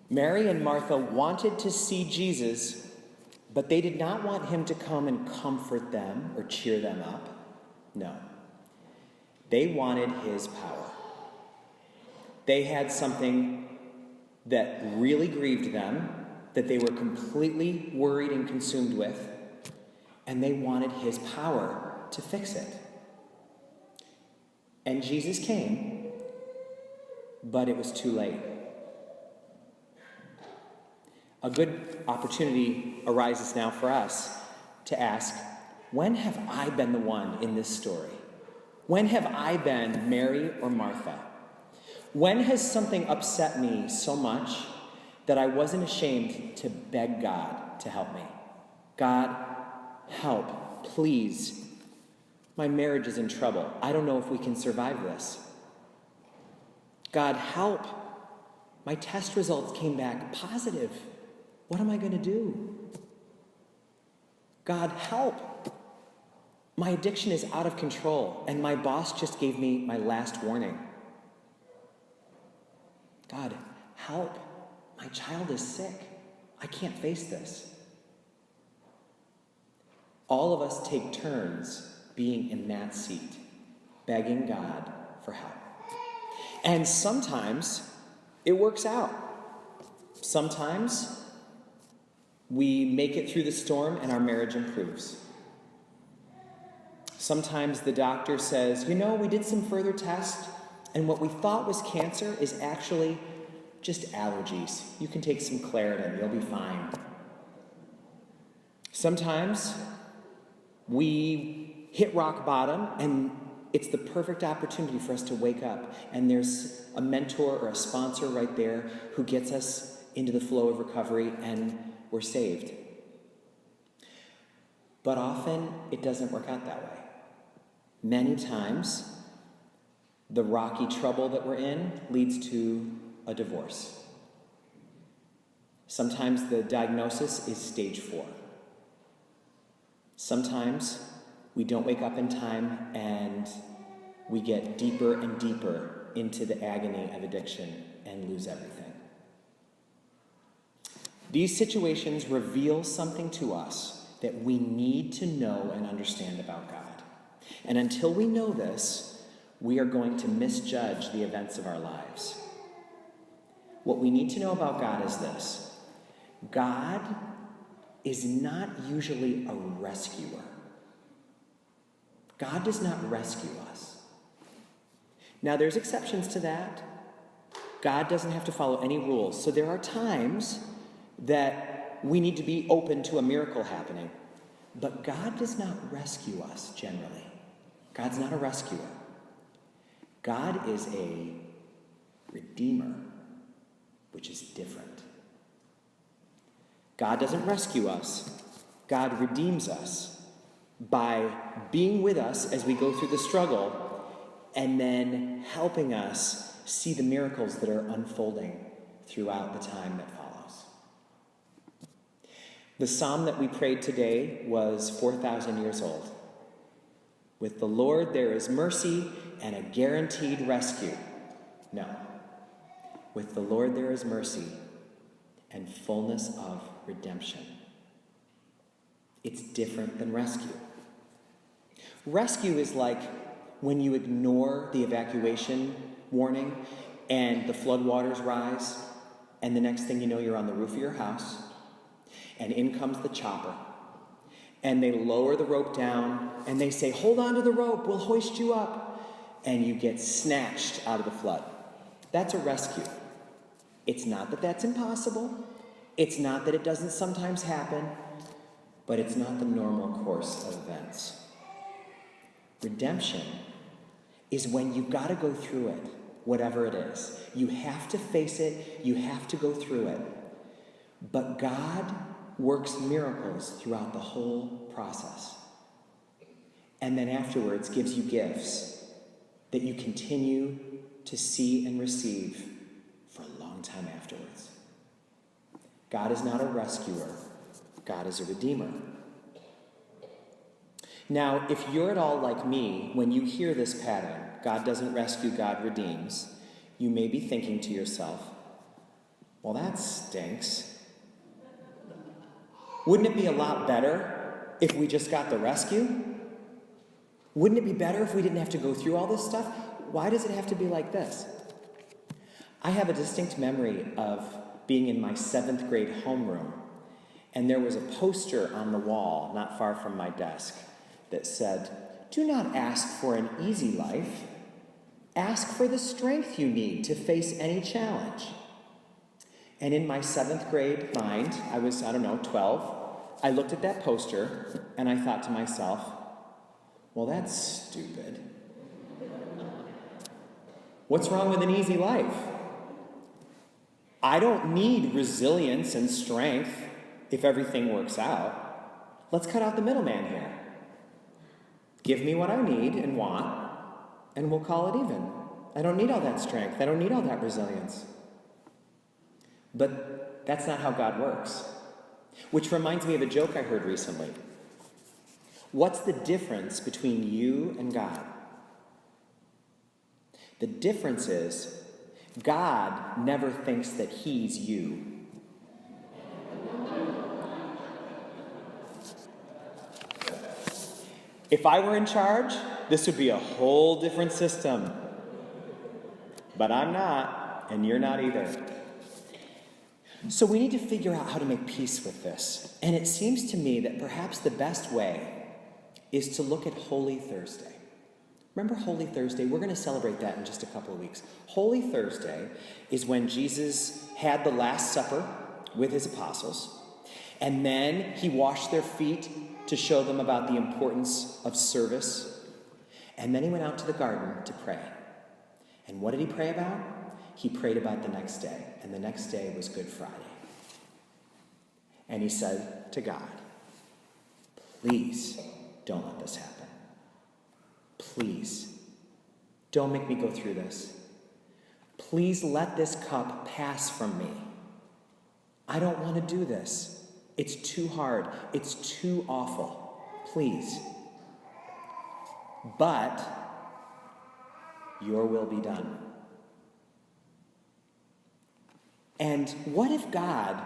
Mary and Martha wanted to see Jesus, but they did not want him to come and comfort them or cheer them up. No. They wanted his power. They had something that really grieved them, that they were completely worried and consumed with, and they wanted his power to fix it. And Jesus came, but it was too late. A good opportunity arises now for us to ask, when have I been the one in this story? When have I been Mary or Martha? When has something upset me so much that I wasn't ashamed to beg God to help me? God, help, please. My marriage is in trouble. I don't know if we can survive this. God, help. My test results came back positive. What am I going to do? God, help. My addiction is out of control, and my boss just gave me my last warning. God, help. My child is sick. I can't face this. All of us take turns being in that seat, begging God for help. And sometimes it works out. Sometimes we make it through the storm and our marriage improves. Sometimes the doctor says, we did some further tests, and what we thought was cancer is actually just allergies. You can take some Claritin, you'll be fine. Sometimes we hit rock bottom, and it's the perfect opportunity for us to wake up, and there's a mentor or a sponsor right there who gets us into the flow of recovery, and we're saved. But often, it doesn't work out that way. Many times, the rocky trouble that we're in leads to a divorce. Sometimes the diagnosis is stage 4. Sometimes we don't wake up in time and we get deeper and deeper into the agony of addiction and lose everything. These situations reveal something to us that we need to know and understand about God. And until we know this, we are going to misjudge the events of our lives. What we need to know about God is this: God is not usually a rescuer. God does not rescue us. Now, there's exceptions to that. God doesn't have to follow any rules. So there are times that we need to be open to a miracle happening. But God does not rescue us generally. God's not a rescuer. God is a redeemer, which is different. God doesn't rescue us. God redeems us by being with us as we go through the struggle and then helping us see the miracles that are unfolding throughout the time that follows. The psalm that we prayed today was 4,000 years old. With the Lord there is mercy and a guaranteed rescue. No. With the Lord there is mercy and fullness of redemption. It's different than rescue. Rescue is like when you ignore the evacuation warning and the floodwaters rise, and the next thing you know, you're on the roof of your house, and in comes the chopper. And they lower the rope down, and they say, hold on to the rope, we'll hoist you up. And you get snatched out of the flood. That's a rescue. It's not that that's impossible. It's not that it doesn't sometimes happen, but it's not the normal course of events. Redemption is when you've got to go through it, whatever it is. You have to face it. You have to go through it. But God works miracles throughout the whole process. And then afterwards gives you gifts that you continue to see and receive for a long time afterwards. God is not a rescuer. God is a redeemer. Now, if you're at all like me, when you hear this pattern, God doesn't rescue, God redeems, you may be thinking to yourself, well, that stinks. Wouldn't it be a lot better if we just got the rescue? Wouldn't it be better if we didn't have to go through all this stuff? Why does it have to be like this? I have a distinct memory of being in my 7th grade homeroom, and there was a poster on the wall not far from my desk that said, "Do not ask for an easy life. Ask for the strength you need to face any challenge." And in my 7th grade mind, I was, 12, I looked at that poster and I thought to myself, well, that's stupid. What's wrong with an easy life? I don't need resilience and strength if everything works out. Let's cut out the middleman here. Give me what I need and want, and we'll call it even. I don't need all that strength. I don't need all that resilience. But that's not how God works. Which reminds me of a joke I heard recently. What's the difference between you and God? The difference is God never thinks that he's you. If I were in charge, this would be a whole different system. But I'm not, and you're not either. So we need to figure out how to make peace with this. And it seems to me that perhaps the best way is to look at Holy Thursday. Remember Holy Thursday? We're going to celebrate that in just a couple of weeks. Holy Thursday is when Jesus had the Last Supper with his apostles, and then he washed their feet to show them about the importance of service, and then he went out to the garden to pray. And what did he pray about? He prayed about the next day, and the next day was Good Friday. And he said to God, please don't let this happen. Please, don't make me go through this. Please let this cup pass from me. I don't want to do this. It's too hard. It's too awful. Please. But your will be done. And what if God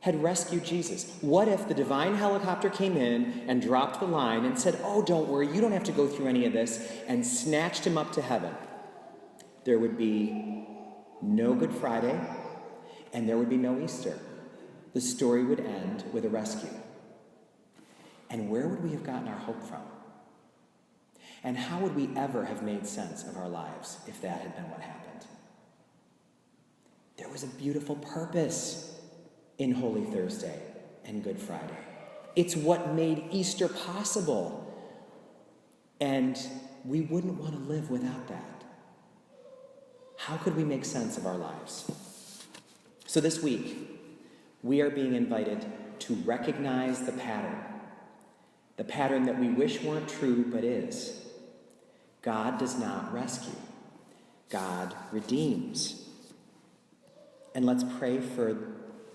had rescued Jesus? What if the divine helicopter came in and dropped the line and said, oh, don't worry, you don't have to go through any of this, and snatched him up to heaven? There would be no Good Friday, and there would be no Easter. The story would end with a rescue. And where would we have gotten our hope from? And how would we ever have made sense of our lives if that had been what happened? There was a beautiful purpose in Holy Thursday and Good Friday. It's what made Easter possible. And we wouldn't want to live without that. How could we make sense of our lives? So this week, we are being invited to recognize the pattern that we wish weren't true but is. God does not rescue. God redeems. And let's pray for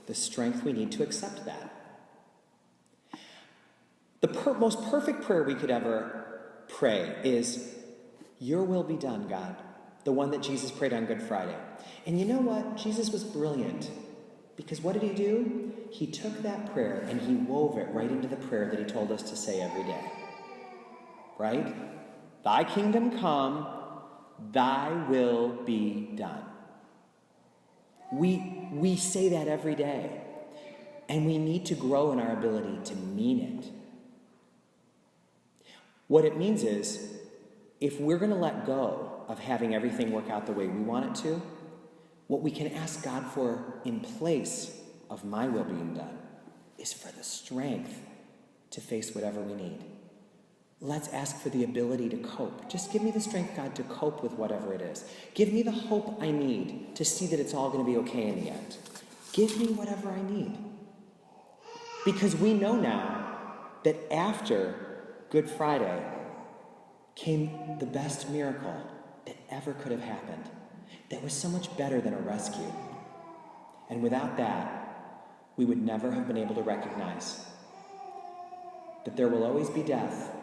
the strength we need to accept that. The most perfect prayer we could ever pray is, your will be done, God. The one that Jesus prayed on Good Friday. And you know what? Jesus was brilliant. Because what did he do? He took that prayer and he wove it right into the prayer that he told us to say every day. Right? Thy kingdom come, thy will be done. We say that every day. And we need to grow in our ability to mean it. What it means is, if we're going to let go of having everything work out the way we want it to, what we can ask God for in place of my will being done is for the strength to face whatever we need. Let's ask for the ability to cope. Just give me the strength, God, to cope with whatever it is. Give me the hope I need to see that it's all going to be okay in the end. Give me whatever I need. Because we know now that after Good Friday came the best miracle that ever could have happened. That was so much better than a rescue. And without that, we would never have been able to recognize that there will always be death.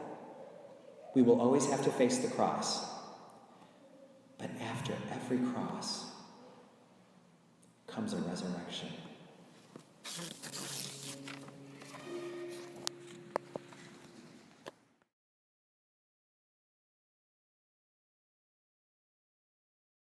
We will always have to face the cross. But after every cross comes a resurrection.